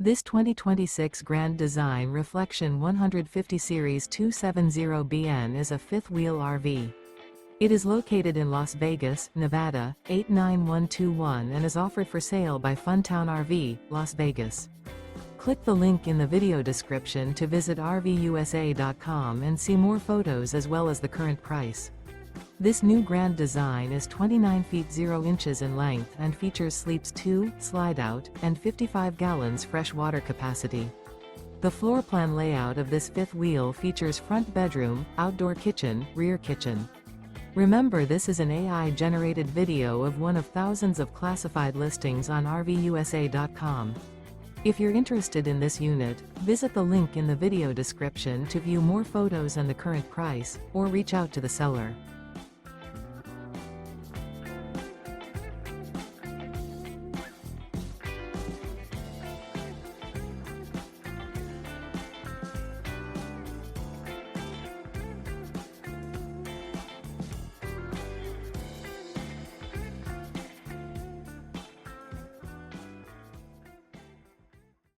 This 2026 Grand Design Reflection 150 Series 270BN is a fifth-wheel RV. It is located in Las Vegas, Nevada, 89121 and is offered for sale by Funtown RV, Las Vegas. Click the link in the video description to visit RVUSA.com and see more photos as well as the current price. This new Grand Design is 29 feet 0 inches in length and features sleeps 2, slide-out, and 55 gallons fresh water capacity. The floor plan layout of this fifth wheel features front bedroom, outdoor kitchen, rear kitchen. Remember, this is an AI-generated video of one of thousands of classified listings on RVUSA.com. If you're interested in this unit, visit the link in the video description to view more photos and the current price, or reach out to the seller.